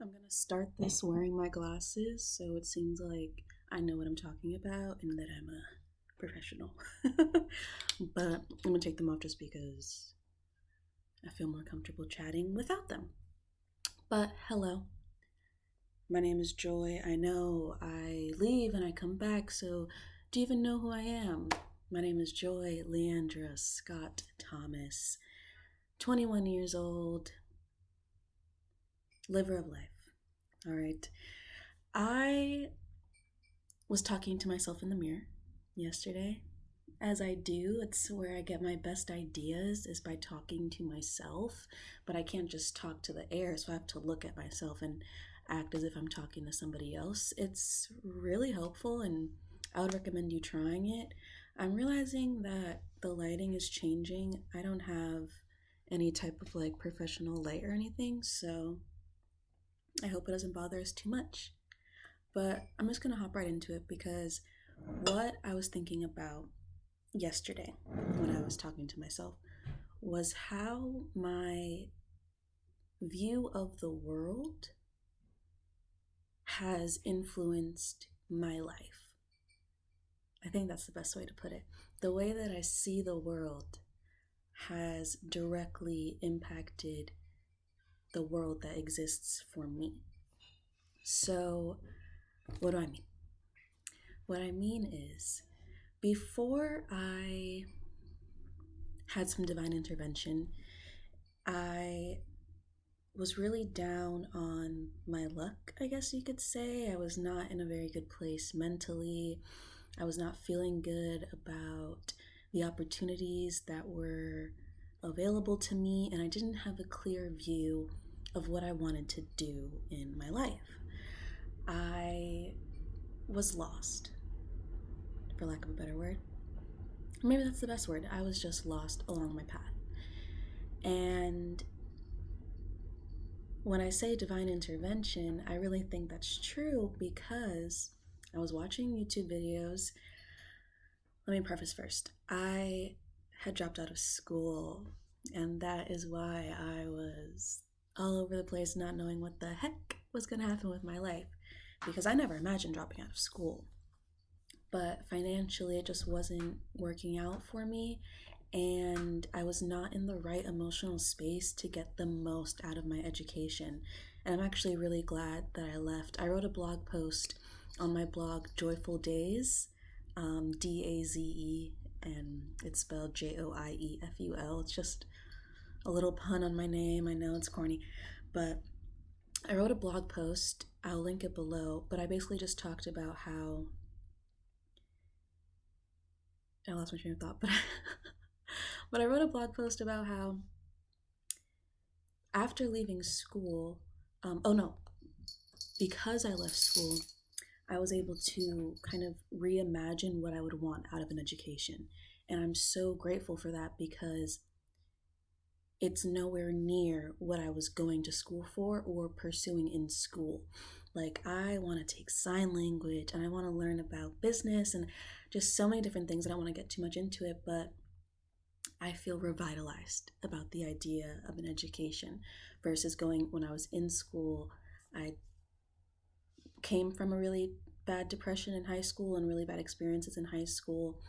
I'm gonna start this wearing my glasses so it seems like I know what I'm talking about and that I'm a professional. But I'm gonna take them off just because I feel more comfortable chatting without them. But hello, my name is Joy. I know I leave and I come back, so do you even know who I am? My name is Joy Leandra Scott Thomas, 21 years old, liver of life. All right. I was talking to myself in the mirror yesterday. As I do, it's where I get my best ideas is by talking to myself, but I can't just talk to the air, so I have to look at myself and act as if I'm talking to somebody else. It's really helpful and I would recommend you trying it. I'm realizing that the lighting is changing. I don't have any type of like professional light or anything, so I hope it doesn't bother us too much. But I'm just gonna hop right into it because what I was thinking about yesterday when I was talking to myself was how my view of the world has influenced my life. I think that's the best way to put it. The way that I see the world has directly impacted the world that exists for me. So, what do I mean? What I mean is, before I had some divine intervention, I was really down on my luck, I guess you could say. I was not in a very good place mentally. I was not feeling good about the opportunities that were available to me, and I didn't have a clear view of what I wanted to do in my life. I was lost, for lack of a better word. Maybe that's the best word. I was just lost along my path. And when I say divine intervention, I really think that's true because I was watching YouTube videos. Let me preface first. I had dropped out of school, and that is why I was all over the place, not knowing what the heck was going to happen with my life because I never imagined dropping out of school. But financially, it just wasn't working out for me, and I was not in the right emotional space to get the most out of my education. And I'm actually really glad that I left. I wrote a blog post on my blog, Joyful Days, Daze, and it's spelled Joieful. It's just a little pun on my name. I know it's corny, but I wrote a blog post. I'll link it below, but I basically just talked about how I lost my train of thought, but but I wrote a blog post about how after leaving school, oh no, because I left school, I was able to kind of reimagine what I would want out of an education. And I'm so grateful for that because it's nowhere near what I was going to school for or pursuing in school. Like, I want to take sign language and I want to learn about business and just so many different things. I don't want to get too much into it, but I feel revitalized about the idea of an education versus going when I was in school. I came from a really bad depression in high school and really bad experiences in high school.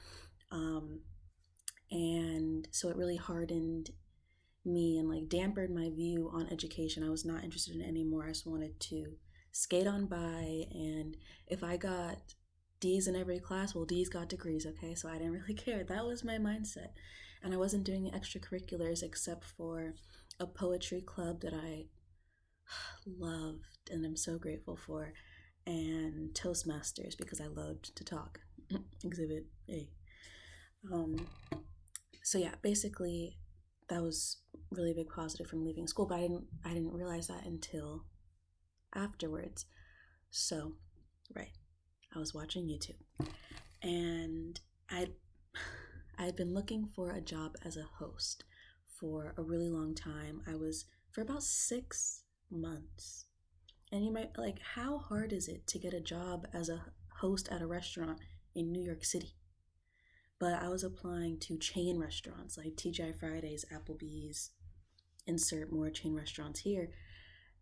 And so it really hardened me and like dampened my view on education. I was not interested in it anymore. I just wanted to skate on by, and if I got D's in every class, well, D's got degrees, okay? So I didn't really care. That was my mindset. And I wasn't doing extracurriculars except for a poetry club that I loved and I'm so grateful for, and Toastmasters because I loved to talk. Exhibit A. So yeah, basically that was really a big positive from leaving school, but I didn't realize that until afterwards. So, right, I was watching YouTube and I'd been looking for a job as a host for a really long time. I was for about 6 months. And you might like, how hard is it to get a job as a host at a restaurant in New York City? But I was applying to chain restaurants like TGI Fridays, Applebee's, insert more chain restaurants here.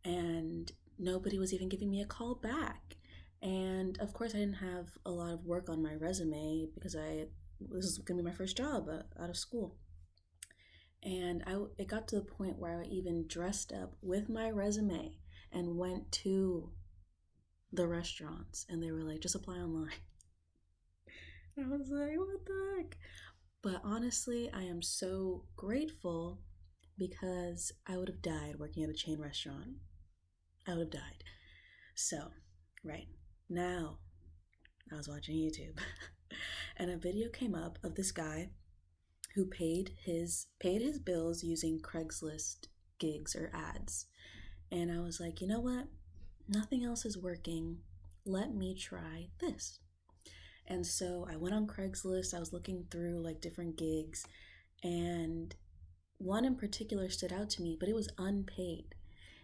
And nobody was even giving me a call back. And of course, I didn't have a lot of work on my resume because this was gonna be my first job out of school. And it got to the point where I even dressed up with my resume and went to the restaurants, and they were like, just apply online. And I was like, what the heck? But honestly, I am so grateful because I would have died working at a chain restaurant. I would have died. So, right now, I was watching YouTube and a video came up of this guy who paid his bills using Craigslist gigs or ads. And I was like, you know what? Nothing else is working. Let me try this. And so I went on Craigslist. I was looking through like different gigs, and one in particular stood out to me, but it was unpaid.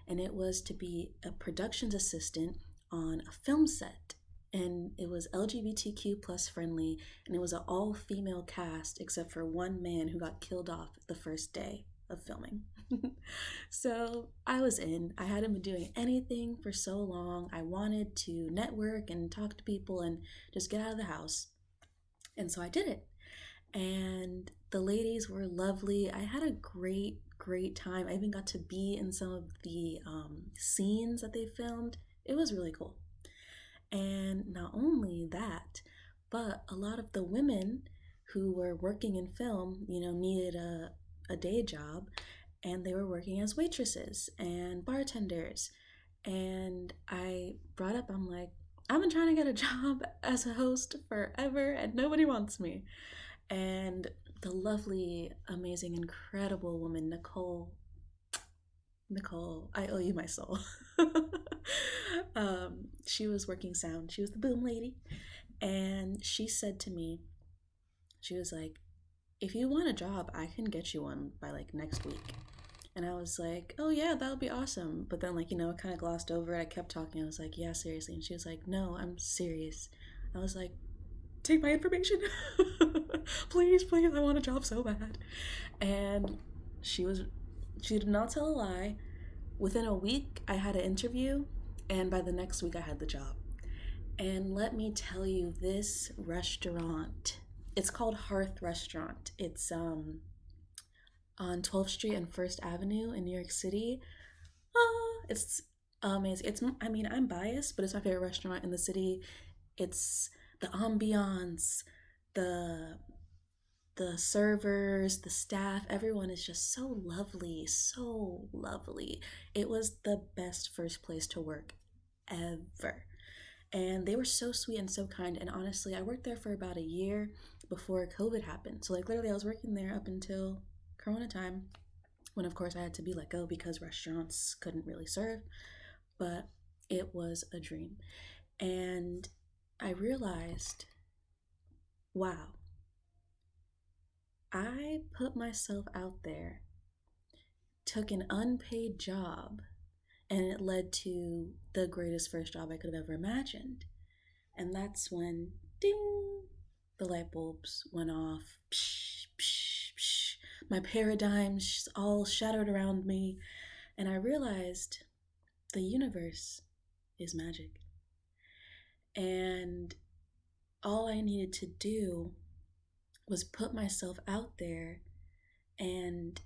And it was to be a productions assistant on a film set. And it was LGBTQ plus friendly, and it was an all female cast except for one man who got killed off the first day of filming. So I was in. I hadn't been doing anything for so long. I wanted to network and talk to people and just get out of the house. And so I did it. And the ladies were lovely. I had a great time. I even got to be in some of the scenes that they filmed. It was really cool. And not only that, but a lot of the women who were working in film, needed a day job, and they were working as waitresses and bartenders. And I brought up, I'm like, I've been trying to get a job as a host forever and nobody wants me. And the lovely, amazing, incredible woman, Nicole, I owe you my soul. She was working sound. She was the boom lady. And she said to me, she was like, if you want a job, I can get you one by like next week. And I was like, oh yeah, that would be awesome. But then I kind of glossed over it. I kept talking. I was like, yeah, seriously. And she was like, no, I'm serious. I was like, take my information. Please, I want a job so bad. And she did not tell a lie. Within a week, I had an interview, and by the next week, I had the job. And let me tell you, this restaurant, it's called Hearth Restaurant. It's on 12th Street and 1st Avenue in New York City. It's amazing. I'm biased, but it's my favorite restaurant in the city. It's the ambiance, the servers, the staff, everyone is just so lovely, so lovely. It was the best first place to work ever. And they were so sweet and so kind. And honestly, I worked there for about a year before COVID happened. So literally I was working there up until Corona time, when of course I had to be let go because restaurants couldn't really serve. But it was a dream. And I realized, wow, I put myself out there, took an unpaid job, and it led to the greatest first job I could have ever imagined. And that's when, ding, the light bulbs went off. Psh, psh, psh. My paradigms all shattered around me, and I realized the universe is magic. And all I needed to do was put myself out there and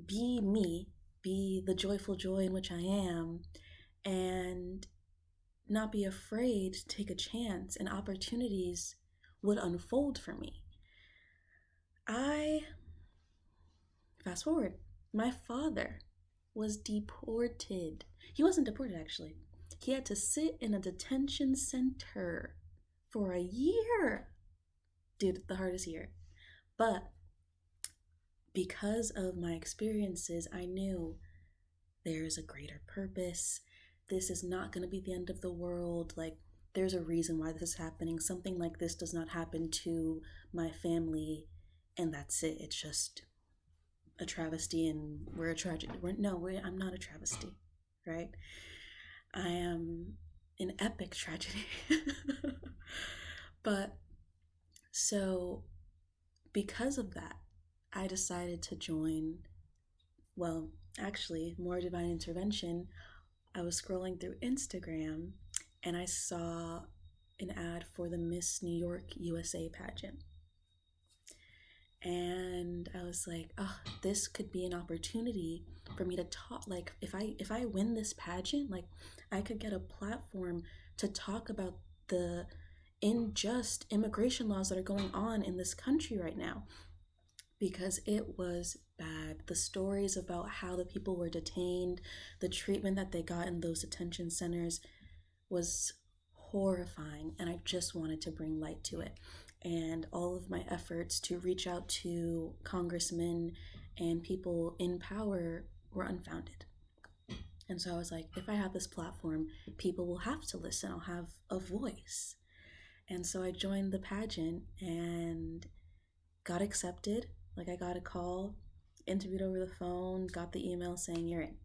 be me, be the joyful joy in which I am, and not be afraid to take a chance, and opportunities would unfold for me. Fast forward, my father was deported. He wasn't deported, actually. He had to sit in a detention center for a year. Dude, the hardest year. But because of my experiences, I knew there's a greater purpose. This is not going to be the end of the world. There's a reason why this is happening. Something like this does not happen to my family, and that's it. It's just a travesty, and we're a tragedy. I'm not a travesty, right? I am an epic tragedy. But so because of that, I decided to join, well, actually, more divine intervention I was scrolling through Instagram and I saw an ad for the Miss New York USA pageant. And I was like, oh, this could be an opportunity for me to talk. Like, if I win this pageant, like, I could get a platform to talk about the unjust immigration laws that are going on in this country right now, because it was bad. The stories about how the people were detained, the treatment that they got in those detention centers was horrifying, and I just wanted to bring light to it. And all of my efforts to reach out to congressmen and people in power were unfounded. And so I was like, if I have this platform, people will have to listen. I'll have a voice. And so I joined the pageant and got accepted. Like, I got a call, interviewed over the phone, got the email saying you're in.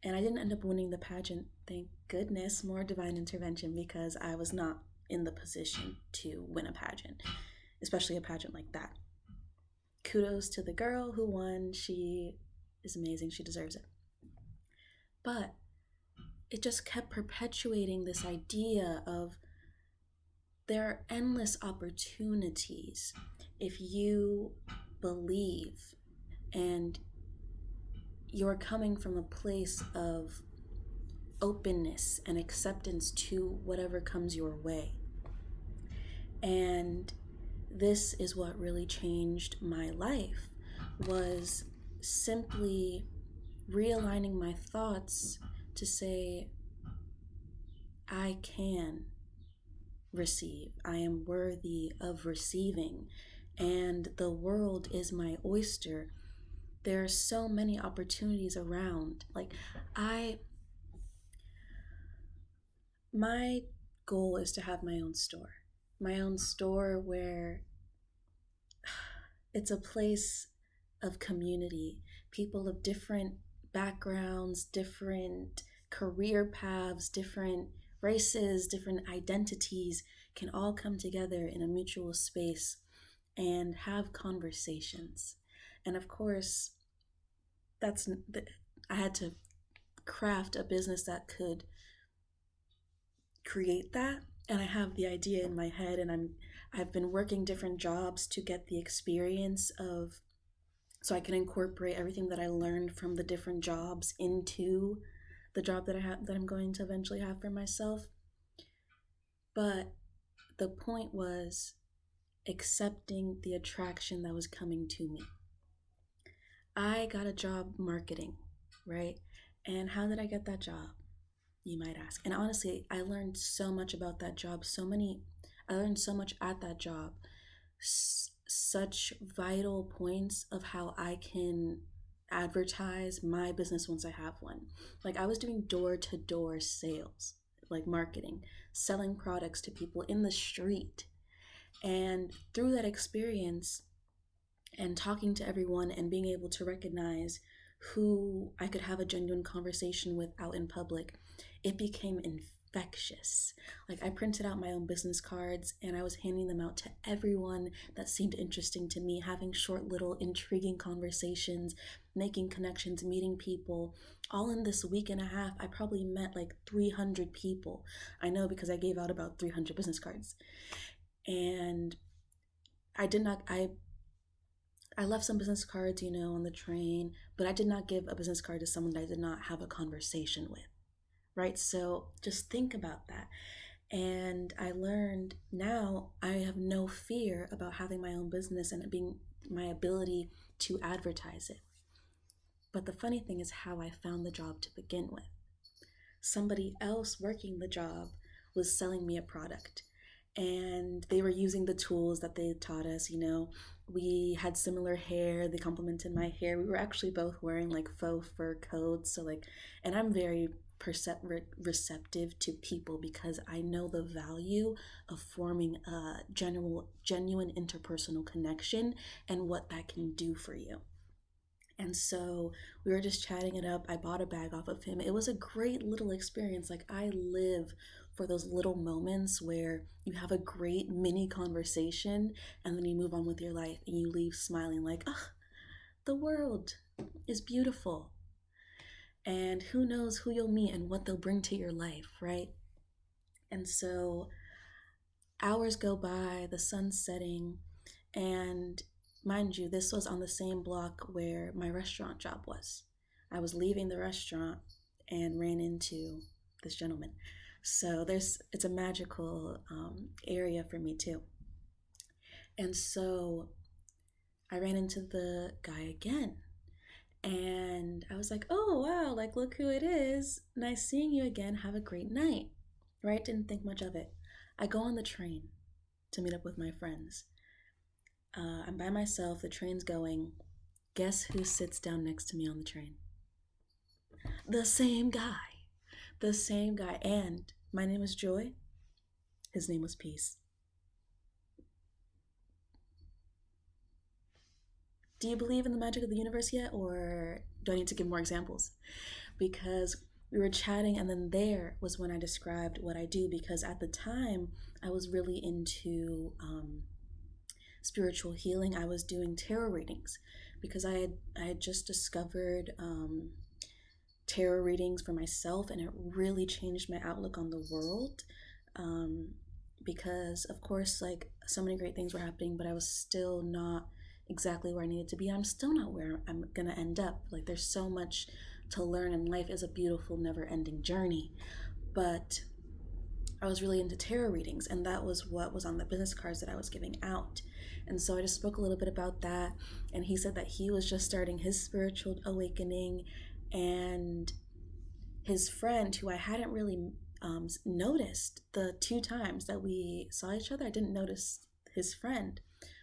And I didn't end up winning the pageant, thank goodness, more divine intervention, because I was not in the position to win a pageant, especially a pageant like that. Kudos to the girl who won. She is amazing. She deserves it. But it just kept perpetuating this idea of there are endless opportunities if you believe and you're coming from a place of openness and acceptance to whatever comes your way. And this is what really changed my life, was simply realigning my thoughts to say, I can receive. I am worthy of receiving, and the world is my oyster. There are so many opportunities around. Like, my goal is to have my own store where it's a place of community. People of different backgrounds, different career paths, different races, different identities can all come together in a mutual space and have conversations. And of course, I had to craft a business that could create that. And I have the idea in my head, and I've been working different jobs to get the experience of, so I can incorporate everything that I learned from the different jobs into the job that I'm going to eventually have for myself. But the point was accepting the attraction that was coming to me. I got a job marketing, right? And how did I get that job, you might ask? And honestly, I learned so much about that job. I learned so much at that job. Such vital points of how I can advertise my business once I have one. Like, I was doing door-to-door sales, like marketing, selling products to people in the street. And through that experience and talking to everyone and being able to recognize who I could have a genuine conversation with out in public, it became infectious. Like, I printed out my own business cards and I was handing them out to everyone that seemed interesting to me, having short little intriguing conversations, making connections, meeting people. All in this week and a half, I probably met like 300 people. I know, because I gave out about 300 business cards. And I left some business cards, on the train, but I did not give a business card to someone that I did not have a conversation with, right? So just think about that. And I learned now I have no fear about having my own business and it being my ability to advertise it. But the funny thing is how I found the job to begin with. Somebody else working the job was selling me a product, and they were using the tools that they taught us. We had similar hair. They complimented my hair. We were actually both wearing like faux fur coats. So and I'm very receptive to people because I know the value of forming a genuine interpersonal connection and what that can do for you. And so we were just chatting it up. I bought a bag off of him. It was a great little experience. Like, I live for those little moments where you have a great mini conversation and then you move on with your life and you leave smiling like, the world is beautiful. And who knows who you'll meet and what they'll bring to your life, right? And so hours go by, the sun's setting, and mind you, this was on the same block where my restaurant job was. I was leaving the restaurant and ran into this gentleman. So it's a magical area for me too. And so I ran into the guy again. And I was like, oh, wow, like, look who it is. Nice seeing you again. Have a great night. Right? Didn't think much of it. I go on the train to meet up with my friends. I'm by myself. The train's going. Guess who sits down next to me on the train? The same guy. The same guy. And my name is Joy. His name was Peace. Do you believe in the magic of the universe yet, or do I need to give more examples? Because we were chatting, and then there was when I described what I do, because at the time I was really into spiritual healing. I was doing tarot readings because I had just discovered tarot readings for myself, and it really changed my outlook on the world. Because of course, like, so many great things were happening, but I was still not exactly where I needed to be. I'm still not where I'm gonna end up. Like, there's so much to learn, and life is a beautiful, never-ending journey. But I was really into tarot readings, and that was what was on the business cards that I was giving out. And so I just spoke a little bit about that, and he said that he was just starting his spiritual awakening, and his friend, who I hadn't really noticed the 2 times that we saw each other, I didn't notice his friend.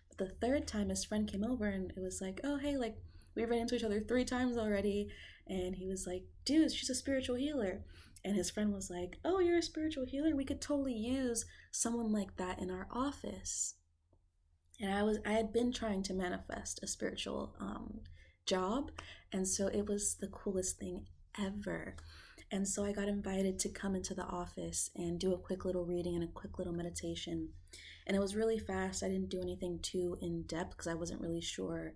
But the third time, his friend came over, and it was like, oh, hey, like, we ran into each other 3 times already. And he was like, dude, she's a spiritual healer. And his friend was like, oh, you're a spiritual healer? We could totally use someone like that in our office. And I had been trying to manifest a spiritual job. And so it was the coolest thing ever. And so I got invited to come into the office and do a quick little reading and a quick little meditation. And it was really fast. I didn't do anything too in depth because I wasn't really sure,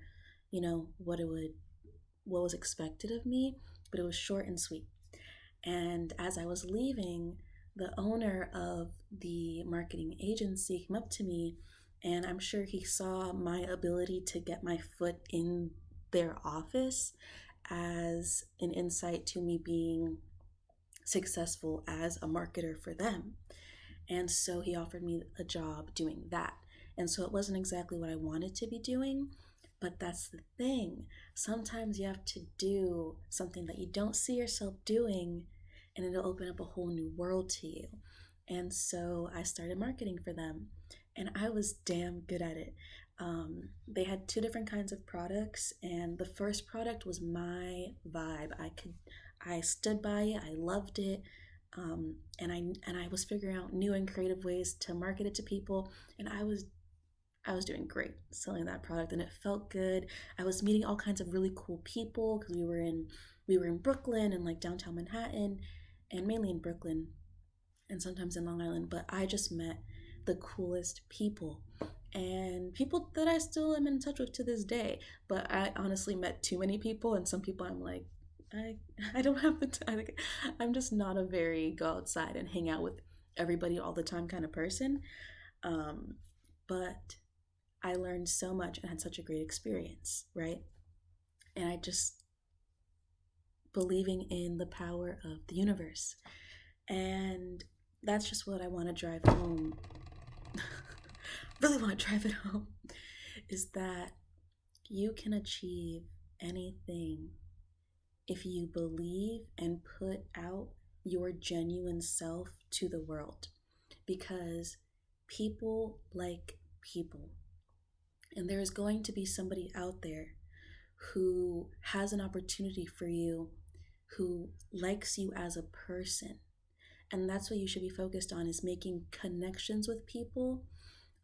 what was expected of me, but it was short and sweet. And as I was leaving, the owner of the marketing agency came up to me, and I'm sure he saw my ability to get my foot in their office as an insight to me being successful as a marketer for them. And so he offered me a job doing that. And so it wasn't exactly what I wanted to be doing, but that's the thing. Sometimes you have to do something that you don't see yourself doing, and it'll open up a whole new world to you. And so I started marketing for them, and I was damn good at it. They had 2 different kinds of products, and the first product was my vibe. I stood by it. I loved it. And I was figuring out new and creative ways to market it to people, and I was doing great selling that product, and it felt good. I was meeting all kinds of really cool people because we were in Brooklyn and like downtown Manhattan, and mainly in Brooklyn and sometimes in Long Island. But I just met the coolest people, and people that I still am in touch with to this day. But I honestly met too many people, and some people I'm like, I don't have the time. I'm just not a very go outside and hang out with everybody all the time kind of person. But I learned so much and had such a great experience, right? And I just believing in the power of the universe. And that's just what I want to drive home. Really want to drive it home, is that you can achieve anything if you believe and put out your genuine self to the world. Because people like people. And there is going to be somebody out there who has an opportunity for you, who likes you as a person. And that's what you should be focused on, is making connections with people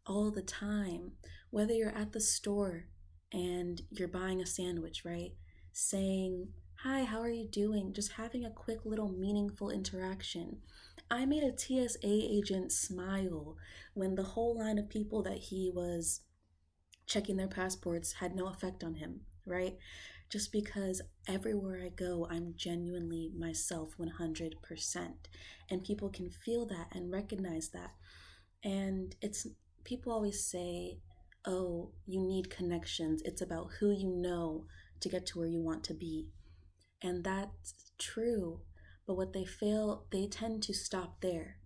all the time. Whether you're at the store and you're buying a sandwich, right? Saying, hi, how are you doing? Just having a quick little meaningful interaction. I made a TSA agent smile when the whole line of people that he was checking their passports had no effect on him, right? just because everywhere I go, I'm genuinely myself 100%. And people can feel that and recognize that. And people always say, oh, you need connections. It's about who you know to get to where you want to be. And that's true. But what they tend to stop there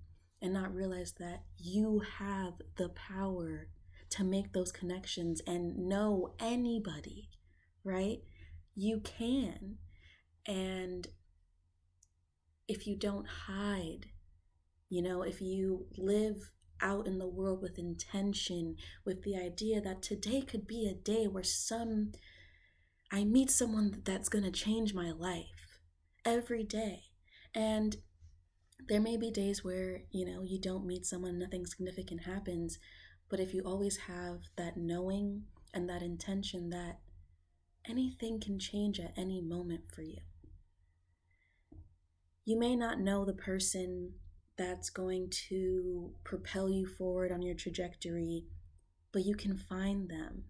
and not realize that you have the power to make those connections and know anybody, right? You can. And if you don't hide, if you live out in the world with intention, with the idea that today could be a day where I meet someone that's going to change my life every day. And there may be days where, you don't meet someone, nothing significant happens. But if you always have that knowing and that intention that anything can change at any moment for you. You may not know the person that's going to propel you forward on your trajectory, but you can find them.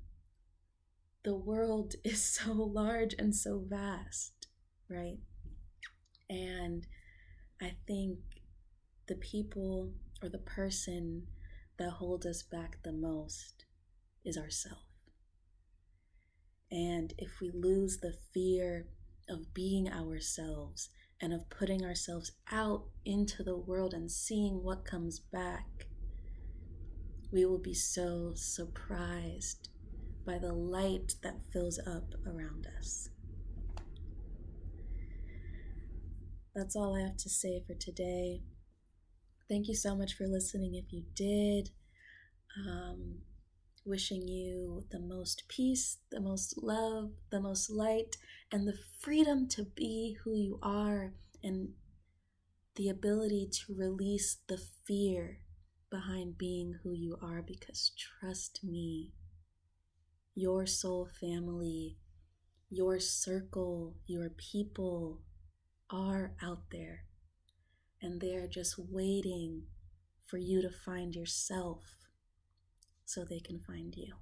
The world is so large and so vast, right? And I think the people or the person that holds us back the most is ourselves. And if we lose the fear of being ourselves and of putting ourselves out into the world and seeing what comes back, we will be so surprised by the light that fills up around us. That's all I have to say for today. Thank you so much for listening if you did. Wishing you the most peace, the most love, the most light, and the freedom to be who you are, and the ability to release the fear behind being who you are, because trust me, your soul family, your circle, your people are out there, and they're just waiting for you to find yourself so they can find you.